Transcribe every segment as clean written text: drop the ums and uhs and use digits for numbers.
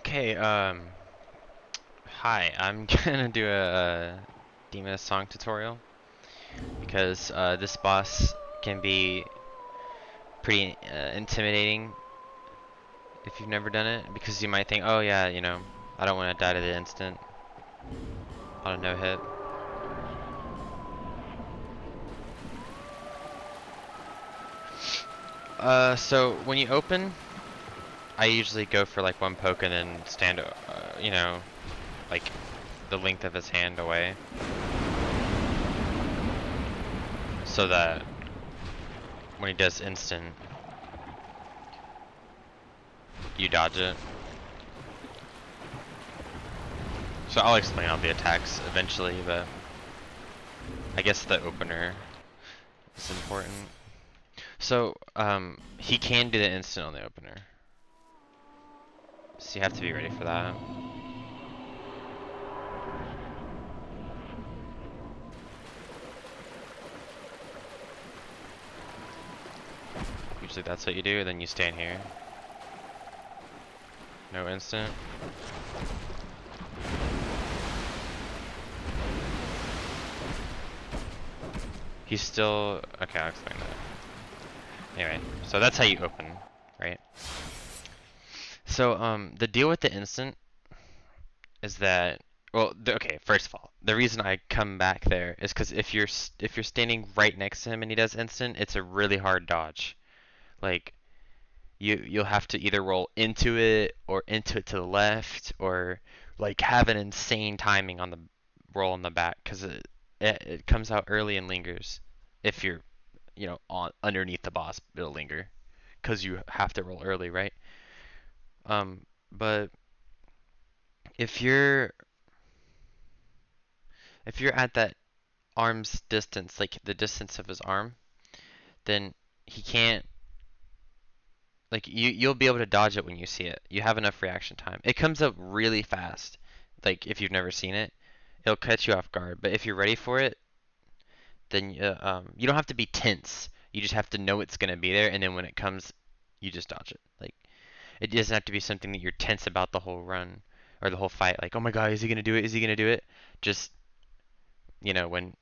Okay, hi, I'm gonna do a Demon Song tutorial because this boss can be pretty intimidating if you've never done it, because you might think, oh yeah, I don't want to die to the instant on a no hit. So when you open, I usually go for like one poke and then stand, like the length of his hand away, so that when he does instant, you dodge it. So I'll explain all the attacks eventually, but I guess the opener is important. So, he can do the instant on the opener. So you have to be ready for that. Usually that's what you do, then you stand here. No instant. He's still... Okay, I'll explain that. Anyway, so that's how you open, right? So, the deal with the instant is that... Well, okay, first of all, the reason I come back there is because if you're standing right next to him and he does instant, it's a really hard dodge. Like, you'll have to either roll into it or into it to the left, or like have an insane timing on the roll in the back, because it comes out early and lingers. If you're on underneath the boss, it'll linger because you have to roll early, right? But if you're at that arm's distance, like the distance of his arm, then he can't, like, you'll be able to dodge it when you see it. You have enough reaction time. It comes up really fast. Like, if you've never seen it, it'll catch you off guard. But if you're ready for it, then you don't have to be tense. You just have to know it's gonna be there, and then when it comes, you just dodge it. Like, it doesn't have to be something that you're tense about the whole run or the whole fight. Like, oh my god, is he gonna do it? Is he gonna do it? Just, when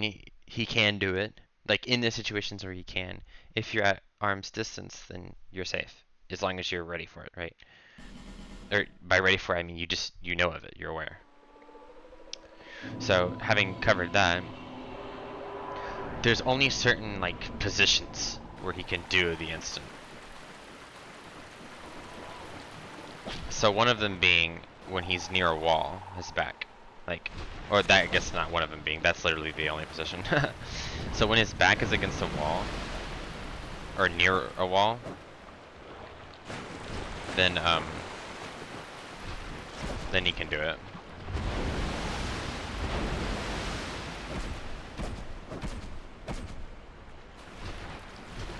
he can do it, like in the situations where he can, if you're at arm's distance, then you're safe as long as you're ready for it, right? Or by ready for it, I mean you know of it, you're aware. So having covered that, there's only certain like positions where he can do the instant. So one of them being when he's near a wall, his back. Like, or that, I guess not one of them being, that's literally the only position. So when his back is against a wall, or near a wall, then he can do it.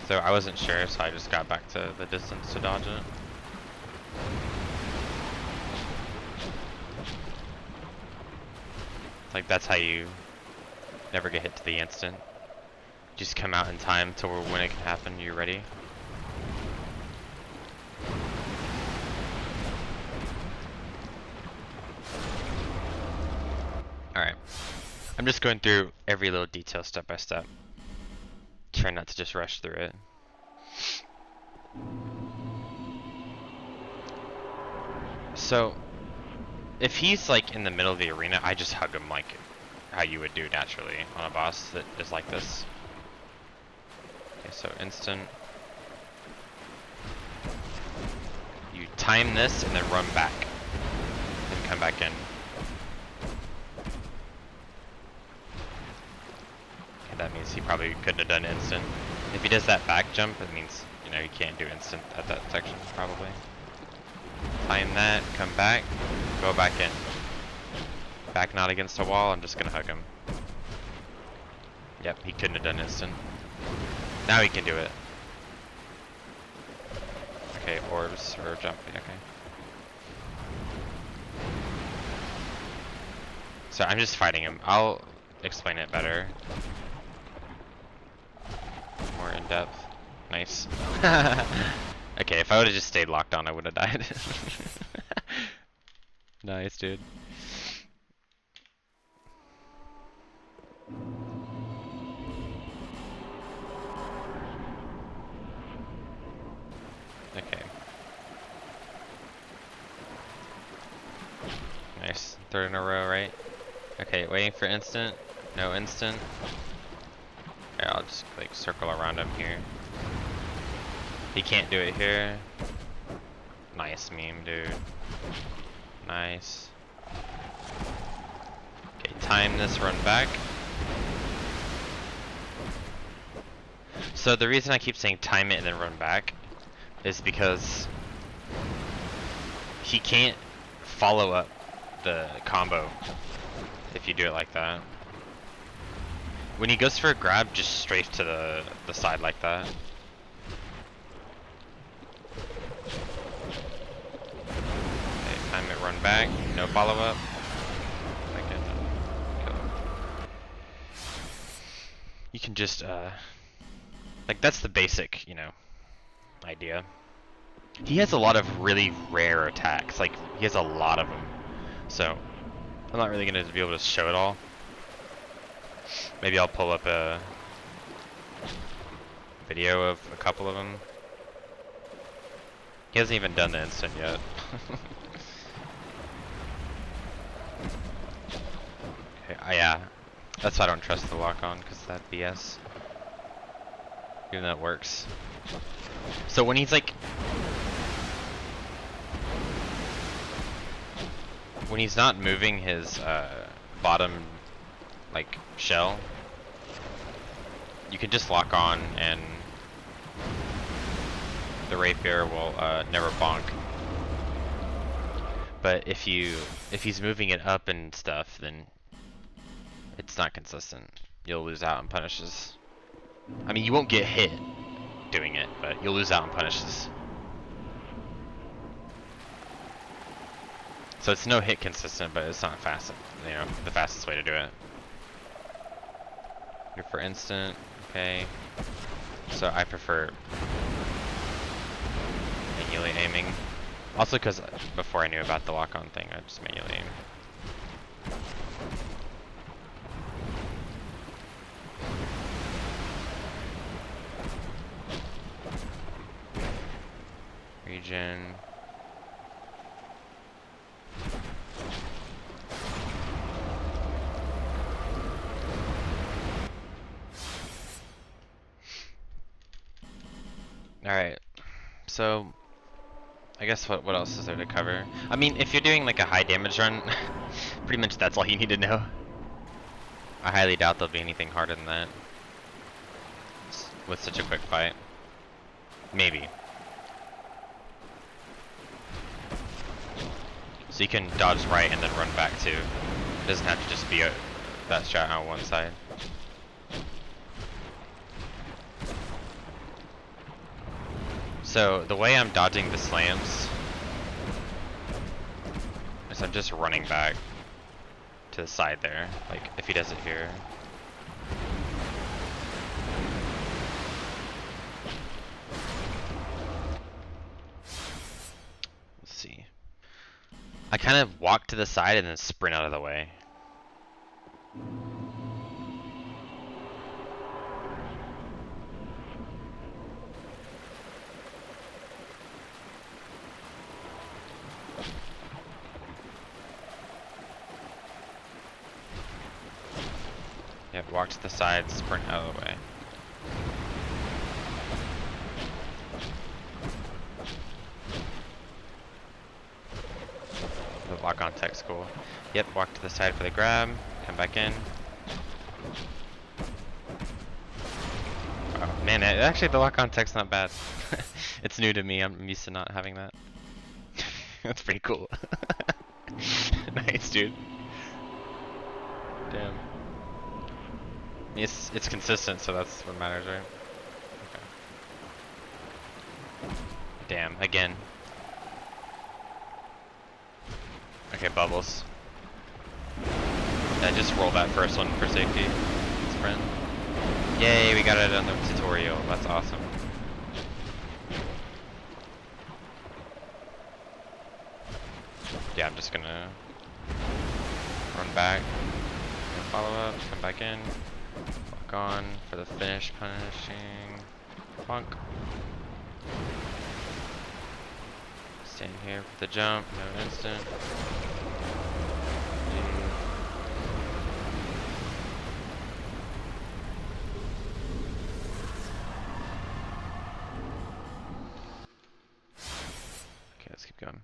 So I wasn't sure, so I just got back to the distance to dodge it. Like, that's how you never get hit to the instant. Just come out in time to where when it can happen, you're ready. Alright. I'm just going through every little detail step by step. Try not to just rush through it. So, if he's like in the middle of the arena, I just hug him like how you would do naturally on a boss that is like this. Okay, so instant. You time this and then run back. Then come back in. Okay, that means he probably couldn't have done instant. If he does that back jump, it means, he can't do instant at that section, probably. Time that, come back, go back in. Back not against a wall, I'm just gonna hug him. Yep, he couldn't have done instant. Now he can do it. Okay, orbs or jumping, okay. So I'm just fighting him. I'll explain it better. More in depth. Nice. Okay, if I would've just stayed locked on, I would've died. Nice, dude. Okay. Nice. Third in a row, right? Okay, waiting for instant. No instant. Okay, I'll just like circle around him here. He can't do it here. Nice meme, dude. Nice. Okay, time this run back. So the reason I keep saying time it and then run back is because he can't follow up the combo if you do it like that. When he goes for a grab, just strafe to the side like that. Okay, time it, run back, no follow up. You can just like that's the basic, you know, idea. He has a lot of really rare attacks, like he has a lot of them. So I'm not really gonna be able to show it all. Maybe I'll pull up a video of a couple of them. He hasn't even done the instant yet. Okay, yeah, that's why I don't trust the lock on, because that BS. Even though it works. So when he's like, when he's not moving his bottom like shell, you can just lock on and the rapier will never bonk. But if he's moving it up and stuff, then it's not consistent. You'll lose out on punishes. I mean, you won't get hit doing it, but you'll lose out on punishes. So it's no hit consistent, but it's not fast. You know, the fastest way to do it. Here for instant, okay. So I prefer manually aiming. Also, because before I knew about the lock-on thing, I just manually aim. Region. Alright, so I guess what else is there to cover? I mean, if you're doing like a high damage run, pretty much that's all you need to know. I highly doubt there'll be anything harder than that with such a quick fight. Maybe. So you can dodge right and then run back too. It doesn't have to just be that strat on one side. So the way I'm dodging the slams is I'm just running back to the side there, like if he does it here. Let's see. I kind of walk to the side and then sprint out of the way. Yep, walk to the side, sprint out of the way. The lock on tech's cool. Yep, walk to the side for the grab, come back in. Oh, man, actually the lock on tech's not bad. It's new to me, I'm used to not having that. That's pretty cool. Nice, dude. Damn. It's consistent, so that's what matters, right? Okay. Damn, again. Okay, bubbles. I just roll that first one for safety. Sprint. Yay, we got it on the tutorial. That's awesome. yeah, I'm just gonna run back, follow up, come back in, walk on for the finish punishing funk. Stand here for the jump, no instant. Okay, let's keep going.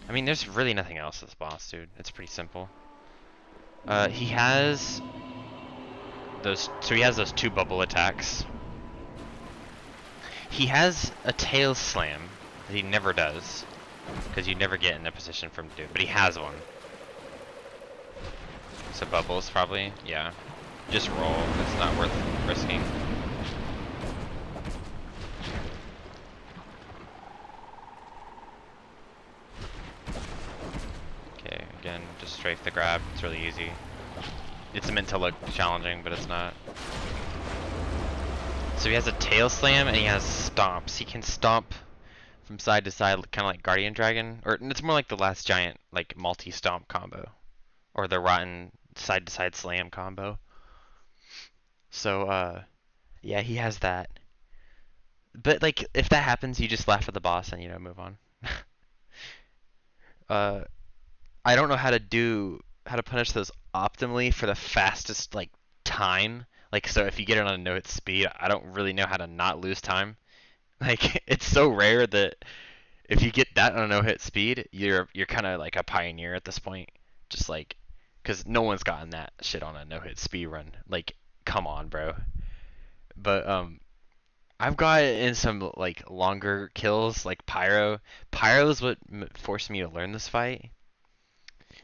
I mean, there's really nothing else to this boss, dude. It's pretty simple. He has those, so he has those 2 bubble attacks. He has a tail slam that he never does, because you never get in a position for him to do it, but he has one. So bubbles, probably, yeah. Just roll, it's not worth risking. Okay, again, just strafe the grab, it's really easy. It's meant to look challenging, but it's not. So he has a tail slam and he has stomps. He can stomp from side to side, kind of like Guardian Dragon, or it's more like the Last Giant, like multi-stomp combo, or the Rotten side to side slam combo. So yeah, he has that. But like, if that happens, you just laugh at the boss and move on. uh, I don't know how to punish those optimally for the fastest like time. Like, so if you get it on a no hit speed, I don't really know how to not lose time. Like, it's so rare that if you get that on a no hit speed, you're kind of like a pioneer at this point. Just like, because no one's gotten that shit on a no hit speed run. Like, come on, bro. But I've got it in some like longer kills, like Pyro. Pyro is what forced me to learn this fight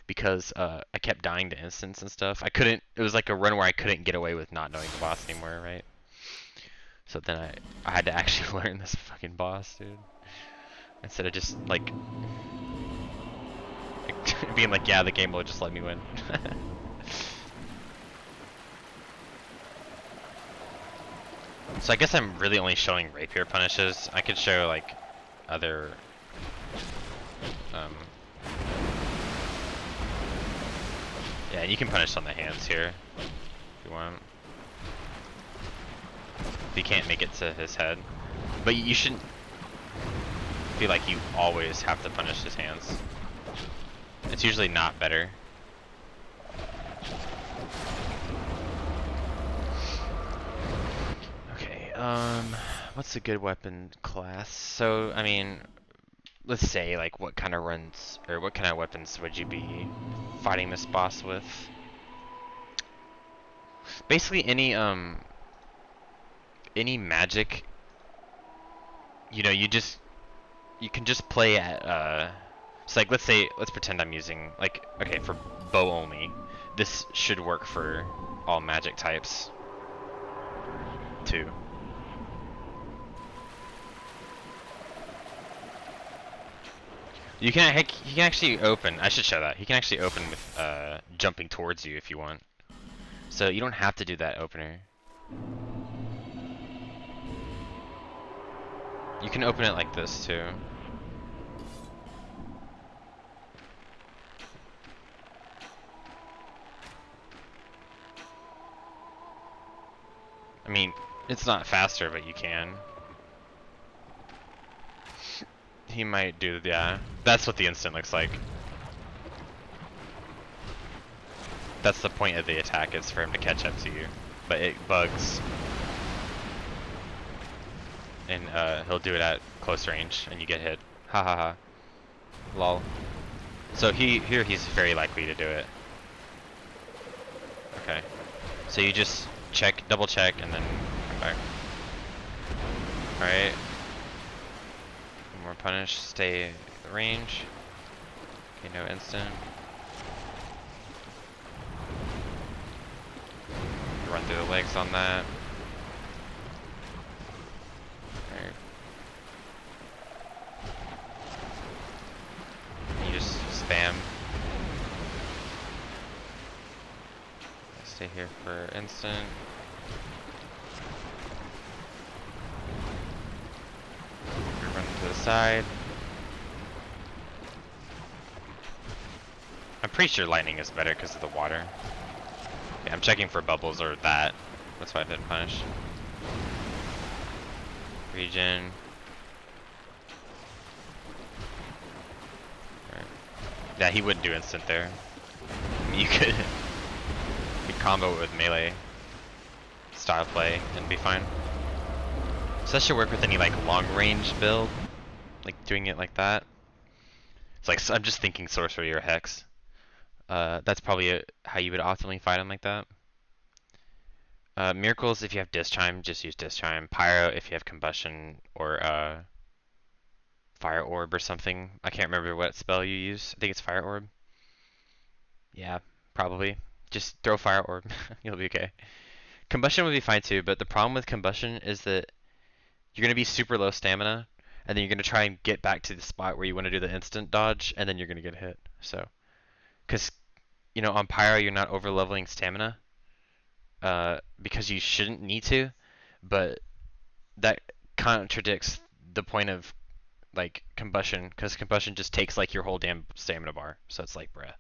because I kept dying to instants and stuff. I couldn't. It was like a run where I couldn't get away with not knowing the boss anymore, right? So then I had to actually learn this fucking boss, dude. Instead of just like being like, yeah, the game will just let me win. So I guess I'm really only showing rapier punishes. I could show like other yeah, you can punish on the hands here if you want. If you can't make it to his head. But you shouldn't feel like you always have to punish his hands. It's usually not better. Okay, what's a good weapon class? So, I mean, let's say, like, what kind of runs, or what kind of weapons would you be fighting this boss with? Basically any magic, you can just play at, so like, let's pretend I'm using, like, okay, for bow only, this should work for all magic types, too. You can actually open, I should show that, he can actually open with, jumping towards you if you want. So you don't have to do that opener. You can open it like this too. I mean, it's not faster, but you can. He might do, yeah. That's what the instant looks like. That's the point of the attack, is for him to catch up to you. But it bugs. And he'll do it at close range, and you get hit. Ha ha ha. Lol. So here he's very likely to do it. Okay. So you just check, double check, and then come back. Alright. One more punish, stay the range. Okay, no instant. Run through the legs on that. Alright. You just spam. Stay here for instant. Run to the side. I'm pretty sure lightning is better because of the water. Yeah, I'm checking for bubbles or that. That's why I didn't punish. Regen. Right. Yeah, he wouldn't do instant there. I mean, you could combo it with melee style play and be fine. So that should work with any like long range build, like doing it like that. It's like, so I'm just thinking sorcery or hex. That's probably how you would optimally fight him like that. Miracles, if you have Dischime, just use Dischime. Pyro, if you have Combustion or Fire Orb or something. I can't remember what spell you use. I think it's Fire Orb. Yeah, probably. Just throw Fire Orb. You'll be okay. Combustion would be fine too, but the problem with Combustion is that you're going to be super low stamina, and then you're going to try and get back to the spot where you want to do the instant dodge, and then you're going to get hit. So, because, you know, on Pyro, you're not over leveling stamina. Because you shouldn't need to, but that contradicts the point of like combustion, because combustion just takes like your whole damn stamina bar. So it's like, bruh,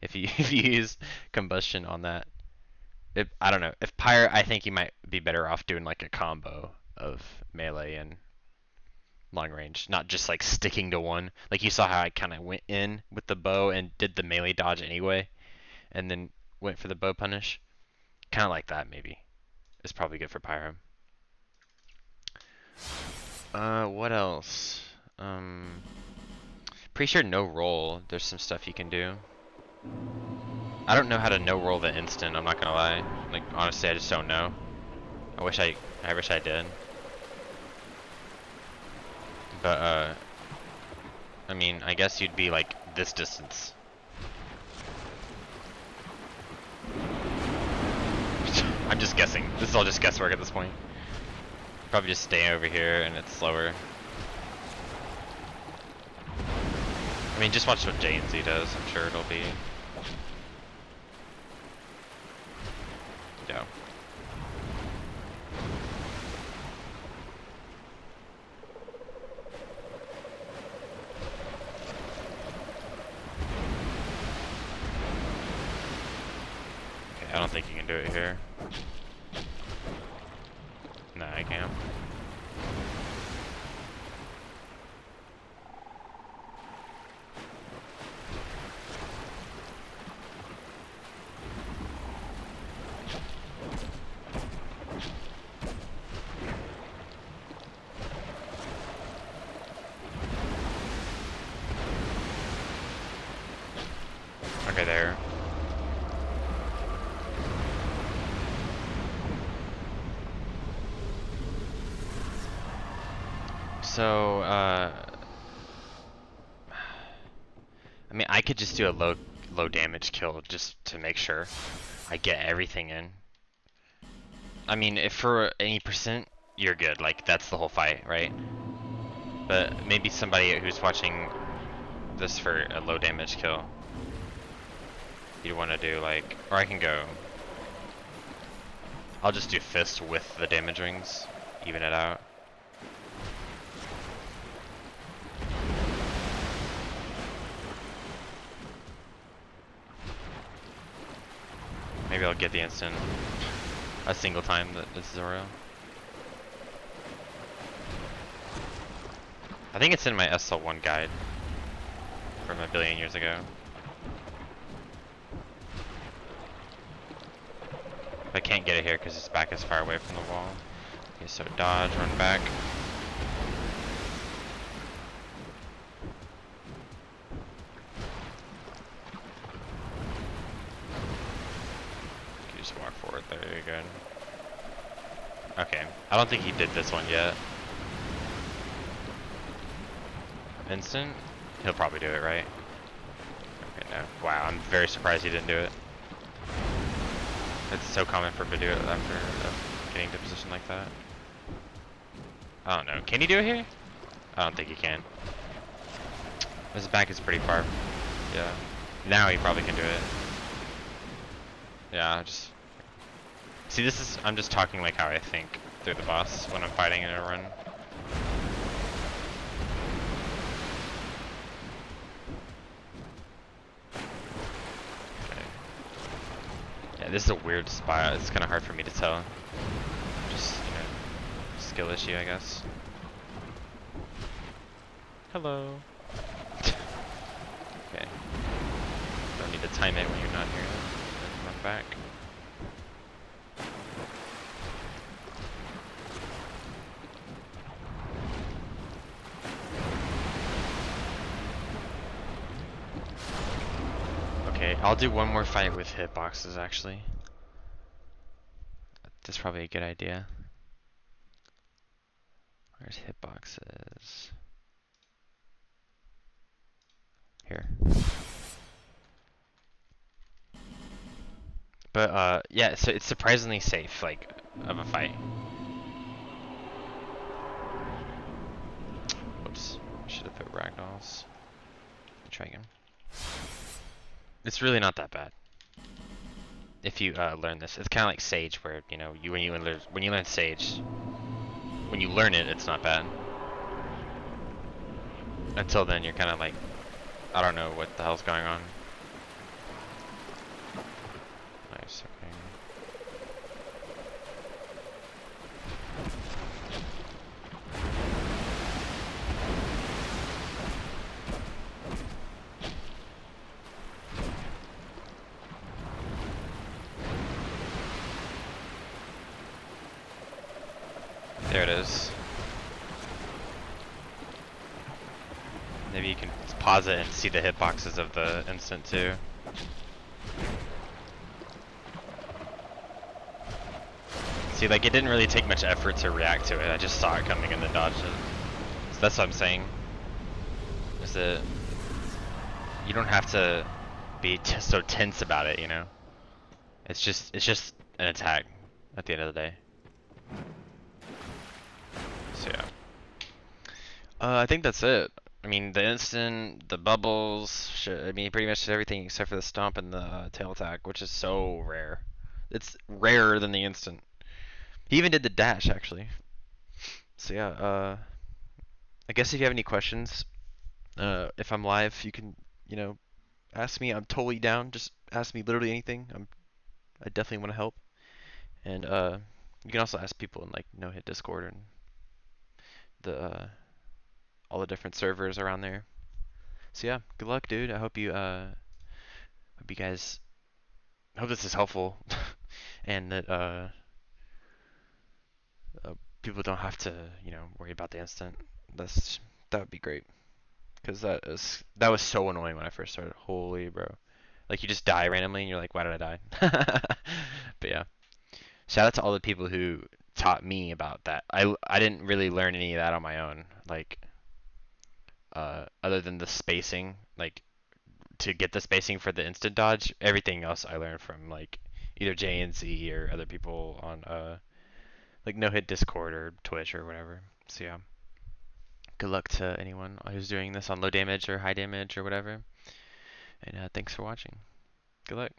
if you if you use combustion on that, I don't know. If pyro, I think you might be better off doing like a combo of melee and long range, not just like sticking to one. Like you saw how I kind of went in with the bow and did the melee dodge anyway, and then went for the bow punish. Kind of like that, maybe. It's probably good for Pyro. What else? Pretty sure no roll. There's some stuff you can do. I don't know how to no roll the instant. I'm not gonna lie. Like honestly, I just don't know. I wish I did. But I mean, I guess you'd be like this distance. I'm just guessing. This is all just guesswork at this point. Probably just stay over here and it's slower. I mean, just watch what J and Z does. I'm sure it'll be. Yeah. Okay, I don't think you can do it here. No, I can't. Okay, there. So, I mean, I could just do a low damage kill just to make sure I get everything in. I mean, if for any percent, you're good. Like, that's the whole fight, right? But maybe somebody who's watching this for a low damage kill, you'd want to do like, or I can go. I'll just do fist with the damage rings, even it out. Maybe I'll get the instant a single time that this is Zoro. I think it's in my SL1 guide from a billion years ago. I can't get it here because its back is far away from the wall. Okay, so dodge, run back. You just walk forward there, you're good. Okay, I don't think he did this one yet. Instant? He'll probably do it, right? Okay, no. Wow, I'm very surprised he didn't do it. It's so common for him to do it after getting to position like that. I don't know. Can he do it here? I don't think he can. His back is pretty far. Yeah. Now he probably can do it. Yeah, just... See, this is... I'm just talking like how I think through the boss when I'm fighting in a run. Yeah, this is a weird spot. It's kind of hard for me to tell. Just, skill issue, I guess. Hello. Okay. Don't need to time it when you're not here. Run back. Okay, I'll do one more fight with hitboxes, actually. That's probably a good idea. Where's hitboxes? Here. But, yeah, so it's surprisingly safe, like, of a fight. Whoops. Should have put ragdolls. Try again. It's really not that bad. If you learn this, it's kind of like Sage, where when you learn Sage, when you learn it, it's not bad. Until then, you're kind of like, I don't know what the hell's going on. Nice. Okay. There it is. Maybe you can pause it and see the hitboxes of the instant too. See, like, it didn't really take much effort to react to it. I just saw it coming and then dodged it. So that's what I'm saying. Is that you don't have to be so tense about it, It's just an attack at the end of the day. So yeah. I think that's it. I mean, the instant, the bubbles, I mean, pretty much everything except for the stomp and the tail attack, which is so rare. It's rarer than the instant. He even did the dash, actually. So yeah, I guess if you have any questions, if I'm live, you can, ask me. I'm totally down. Just ask me literally anything. I definitely want to help. And you can also ask people in like No Hit Discord and the all the different servers around there. So yeah, good luck, dude. I hope you guys hope this is helpful, and that people don't have to worry about the instant. That would be great, because that was so annoying when I first started. Holy bro, like you just die randomly and you're like, why did I die? But yeah, shout out to all the people who taught me about that. I didn't really learn any of that on my own, like other than the spacing, like to get the spacing for the instant dodge. Everything else I learned from like either J and Z or other people on like No Hit Discord or Twitch or whatever. So yeah, good luck to anyone who's doing this on low damage or high damage or whatever. And thanks for watching. Good luck.